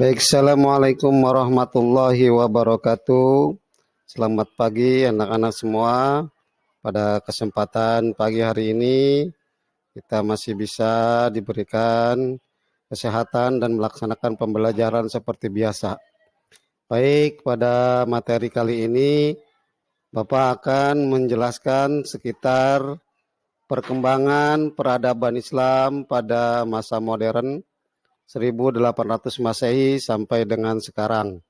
Baik, Assalamualaikum warahmatullahi wabarakatuh. Selamat pagi anak-anak semua. Pada kesempatan pagi hari ini, kita masih bisa diberikan kesehatan dan melaksanakan pembelajaran seperti biasa. Baik, pada materi kali ini, Bapak akan menjelaskan sekitar perkembangan peradaban Islam pada masa modern 1800 Masehi sampai dengan sekarang.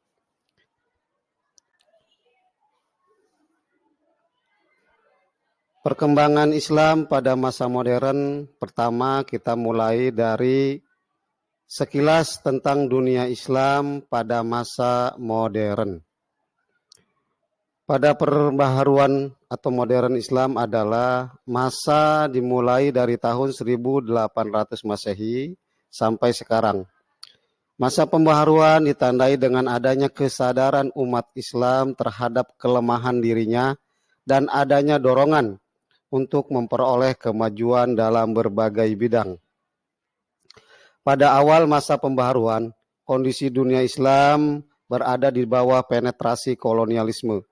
Perkembangan Islam pada masa modern, pertama kita mulai dari sekilas tentang dunia Islam pada masa modern. Pada perbaharuan atau modern Islam adalah masa dimulai dari tahun 1800 Masehi sampai sekarang. Masa pembaharuan ditandai dengan adanya kesadaran umat Islam terhadap kelemahan dirinya dan adanya dorongan untuk memperoleh kemajuan dalam berbagai bidang. Pada awal masa pembaharuan, kondisi dunia Islam berada di bawah penetrasi kolonialisme.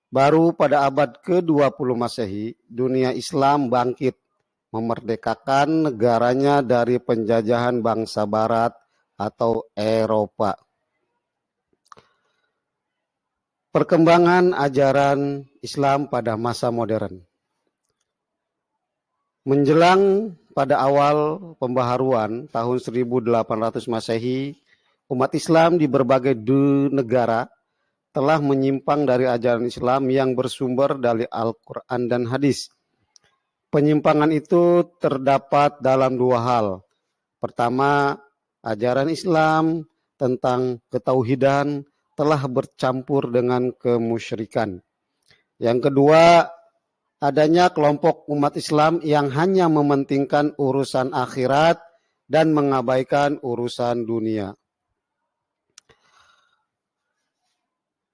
Baru pada abad ke-20 Masehi, dunia Islam bangkit, memerdekakan negaranya dari penjajahan bangsa Barat atau Eropa. Perkembangan ajaran Islam pada masa modern. Menjelang pada awal pembaharuan tahun 1800 Masehi, umat Islam di berbagai negara telah menyimpang dari ajaran Islam yang bersumber dari Al-Quran dan Hadis. Penyimpangan itu terdapat dalam dua hal. Pertama, ajaran Islam tentang ketauhidan telah bercampur dengan kemusyrikan. Yang kedua, adanya kelompok umat Islam yang hanya mementingkan urusan akhirat dan mengabaikan urusan dunia.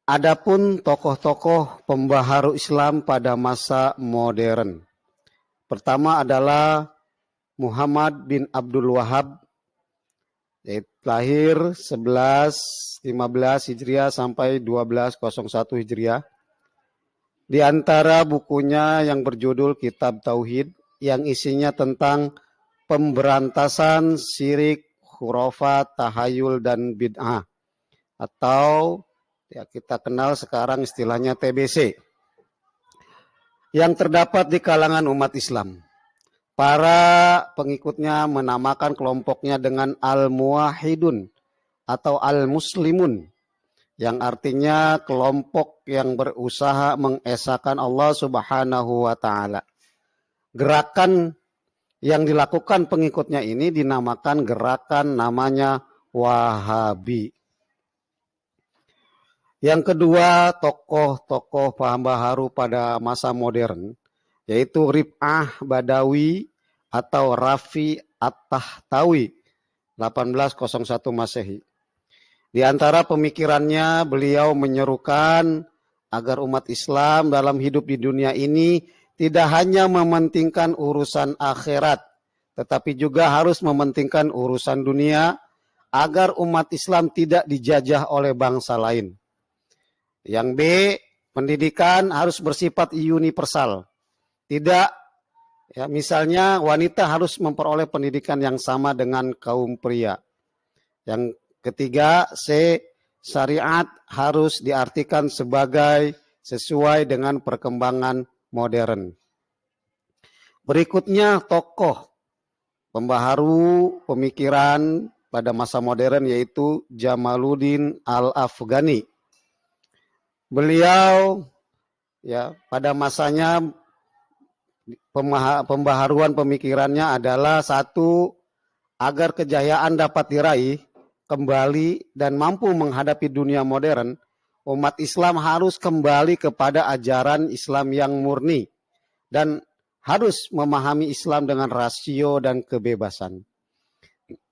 Adapun tokoh-tokoh pembaharu Islam pada masa modern. Pertama adalah Muhammad bin Abdul Wahab, lahir 1115 Hijriah sampai 1201 Hijriah. Di antara bukunya yang berjudul Kitab Tauhid, yang isinya tentang pemberantasan syirik, khurafat, tahayul, dan bid'ah. Atau ya kita kenal sekarang istilahnya TBC. Yang terdapat di kalangan umat Islam. Para pengikutnya menamakan kelompoknya dengan Al-Muwahhidun atau Al-Muslimun, yang artinya kelompok yang berusaha mengesahkan Allah Subhanahu wa Ta'ala. Gerakan yang dilakukan pengikutnya ini dinamakan gerakan namanya Wahabi. Yang kedua, tokoh-tokoh pembaharu pada masa modern, yaitu Rib'ah Badawi atau Rafi At-Tahtawi, 1801 Masehi. Di antara pemikirannya, beliau menyerukan agar umat Islam dalam hidup di dunia ini tidak hanya mementingkan urusan akhirat, tetapi juga harus mementingkan urusan dunia agar umat Islam tidak dijajah oleh bangsa lain. Yang B, pendidikan harus bersifat universal. Tidak, ya, misalnya wanita harus memperoleh pendidikan yang sama dengan kaum pria. Yang ketiga, C, syariat harus diartikan sebagai sesuai dengan perkembangan modern. Berikutnya tokoh pembaharu pemikiran pada masa modern yaitu Jamaluddin Al-Afghani. Beliau ya pada masanya pembaharuan pemikirannya adalah satu, agar kejayaan dapat diraih kembali dan mampu menghadapi dunia modern, umat Islam harus kembali kepada ajaran Islam yang murni dan harus memahami Islam dengan rasio dan kebebasan.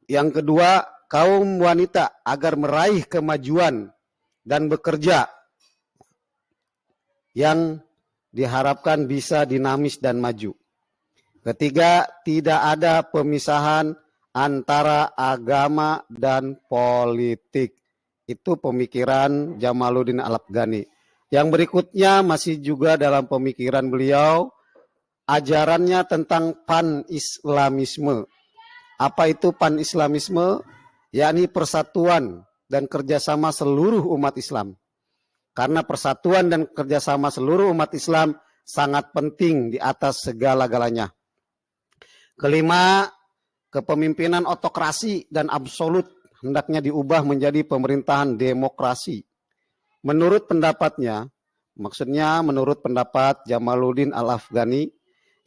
Yang kedua, kaum wanita agar meraih kemajuan dan bekerja yang diharapkan bisa dinamis dan maju. Ketiga, tidak ada pemisahan antara agama dan politik. Itu pemikiran Jamaluddin Al-Afghani. Yang berikutnya masih juga dalam pemikiran beliau, ajarannya tentang pan-islamisme. Apa itu pan-islamisme? Yakni persatuan dan kerjasama seluruh umat Islam. Karena persatuan dan kerjasama seluruh umat Islam sangat penting di atas segala-galanya. Kelima, kepemimpinan otokrasi dan absolut hendaknya diubah menjadi pemerintahan demokrasi. Menurut pendapatnya, maksudnya menurut pendapat Jamaluddin Al-Afghani,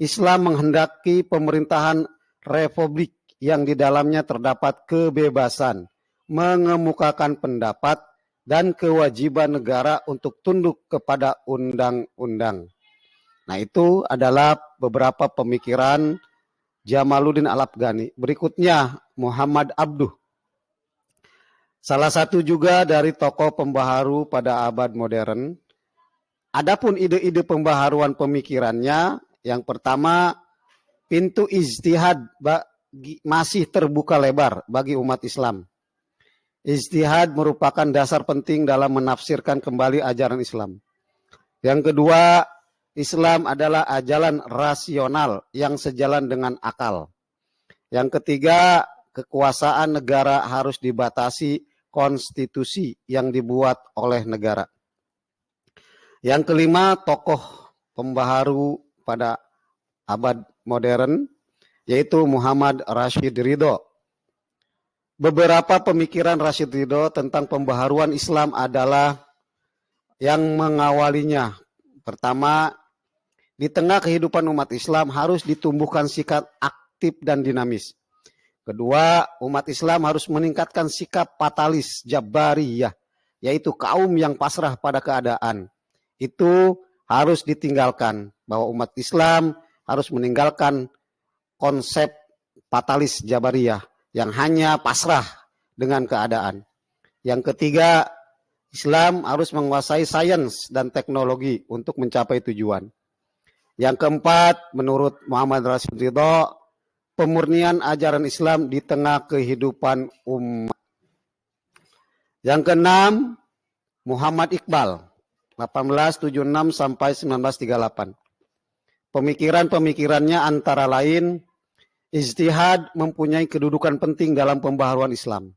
Islam menghendaki pemerintahan republik yang di dalamnya terdapat kebebasan, mengemukakan pendapat, dan kewajiban negara untuk tunduk kepada undang-undang. Nah, itu adalah beberapa pemikiran Jamaluddin Al-Afghani. Berikutnya, Muhammad Abduh. Salah satu juga dari tokoh pembaharu pada abad modern. Adapun ide-ide pembaharuan pemikirannya, yang pertama, pintu ijtihad masih terbuka lebar bagi umat Islam. Ijtihad merupakan dasar penting dalam menafsirkan kembali ajaran Islam. Yang kedua, Islam adalah ajaran rasional yang sejalan dengan akal. Yang ketiga, kekuasaan negara harus dibatasi konstitusi yang dibuat oleh negara. Yang kelima, tokoh pembaharu pada abad modern, yaitu Muhammad Rashid Ridho. Beberapa pemikiran Rashid Ridho tentang pembaharuan Islam adalah yang mengawalinya. Pertama, di tengah kehidupan umat Islam harus ditumbuhkan sikap aktif dan dinamis. Kedua, umat Islam harus meningkatkan sikap fatalis jabariyah, yaitu kaum yang pasrah pada keadaan. Itu harus ditinggalkan, bahwa umat Islam harus meninggalkan konsep fatalis jabariyah yang hanya pasrah dengan keadaan. Yang ketiga, Islam harus menguasai sains dan teknologi untuk mencapai tujuan. Yang keempat, menurut Muhammad Rashid Ridho, pemurnian ajaran Islam di tengah kehidupan umat. Yang keenam, Muhammad Iqbal, 1876 sampai 1938. Pemikiran-pemikirannya antara lain, ijtihad mempunyai kedudukan penting dalam pembaharuan Islam.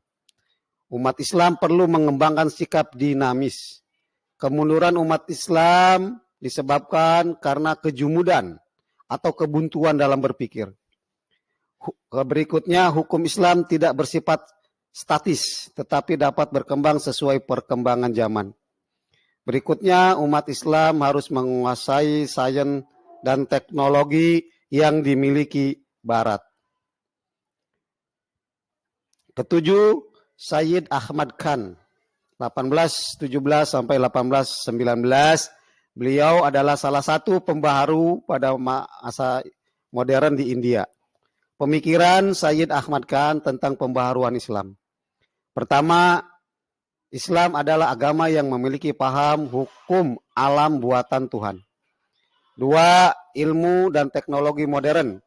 Umat Islam perlu mengembangkan sikap dinamis. Kemunduran umat Islam disebabkan karena kejumudan atau kebuntuan dalam berpikir. Berikutnya, hukum Islam tidak bersifat statis, tetapi dapat berkembang sesuai perkembangan zaman. Berikutnya, umat Islam harus menguasai sains dan teknologi yang dimiliki Barat. Ketujuh, Sayyid Ahmad Khan, 1817 sampai 1819. Beliau adalah salah satu pembaharu pada masa modern di India. Pemikiran Sayyid Ahmad Khan tentang pembaharuan Islam. Pertama, Islam adalah agama yang memiliki paham hukum alam buatan Tuhan. Dua, ilmu dan teknologi modern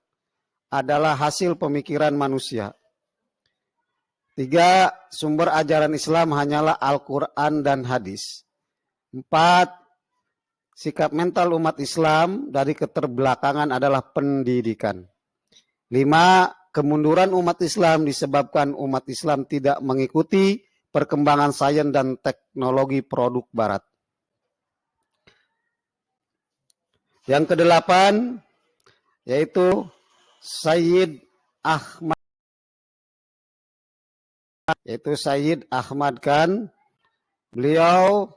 adalah hasil pemikiran manusia. Tiga, sumber ajaran Islam hanyalah Al-Quran dan hadis. Empat, sikap mental umat Islam dari keterbelakangan adalah pendidikan. Lima, kemunduran umat Islam disebabkan umat Islam tidak mengikuti perkembangan sains dan teknologi produk Barat. Yang kedelapan, yaitu Sayyid Ahmad Khan. Beliau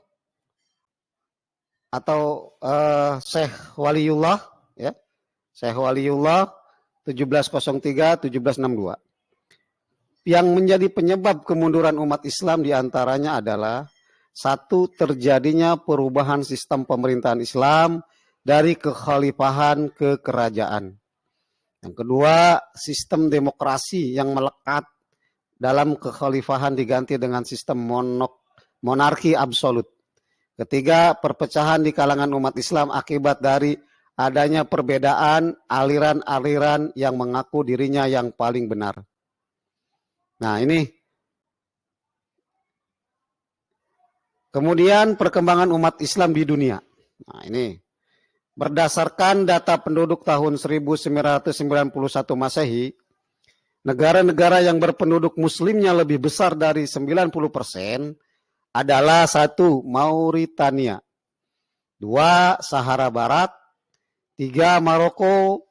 atau Syekh Waliullah, ya, Syekh Waliullah 1703-1762. Yang menjadi penyebab kemunduran umat Islam diantaranya adalah satu, terjadinya perubahan sistem pemerintahan Islam dari kekhalifahan ke kerajaan. Yang kedua, sistem demokrasi yang melekat dalam kekhalifahan diganti dengan sistem monarki absolut. Ketiga, perpecahan di kalangan umat Islam akibat dari adanya perbedaan aliran-aliran yang mengaku dirinya yang paling benar. Nah, ini. Kemudian perkembangan umat Islam di dunia. Nah, ini. Berdasarkan data penduduk tahun 1991 Masehi, negara-negara yang berpenduduk muslimnya lebih besar dari 90% adalah 1. Mauritania, 2. Sahara Barat, 3. Maroko,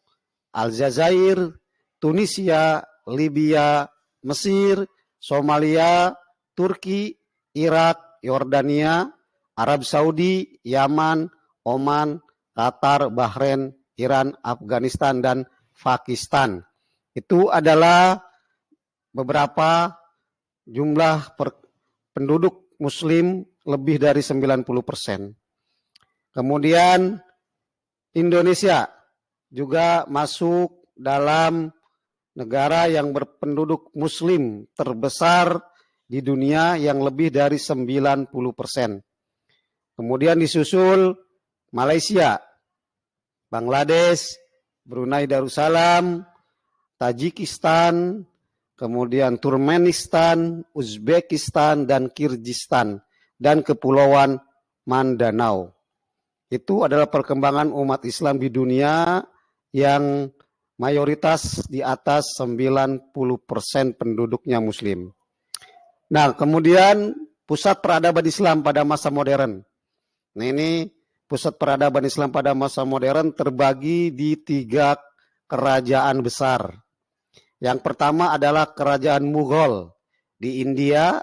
Aljazair, Tunisia, Libya, Mesir, Somalia, Turki, Irak, Yordania, Arab Saudi, Yaman, Oman, Qatar, Bahrain, Iran, Afghanistan, dan Pakistan. Itu adalah beberapa jumlah penduduk muslim lebih dari 90%. Kemudian Indonesia juga masuk dalam negara yang berpenduduk muslim terbesar di dunia yang lebih dari 90%. Kemudian disusul Malaysia, Bangladesh, Brunei Darussalam, Tajikistan, kemudian Turkmenistan, Uzbekistan, dan Kirgistan, dan Kepulauan Mindanao. Itu adalah perkembangan umat Islam di dunia yang mayoritas di atas 90% penduduknya muslim. Nah, kemudian pusat peradaban Islam pada masa modern. Nah, ini pusat peradaban Islam pada masa modern terbagi di 3 kerajaan besar. Yang pertama adalah kerajaan Mughal di India,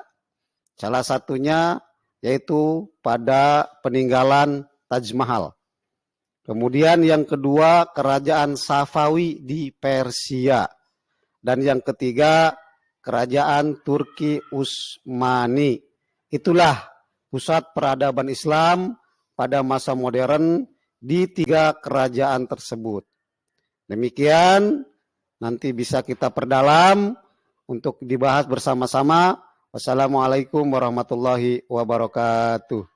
salah satunya yaitu pada peninggalan Taj Mahal. Kemudian yang kedua kerajaan Safawi di Persia. Dan yang ketiga kerajaan Turki Utsmani. Itulah pusat peradaban Islam pada masa modern di 3 kerajaan tersebut. Demikian, nanti bisa kita perdalam untuk dibahas bersama-sama. Wassalamualaikum warahmatullahi wabarakatuh.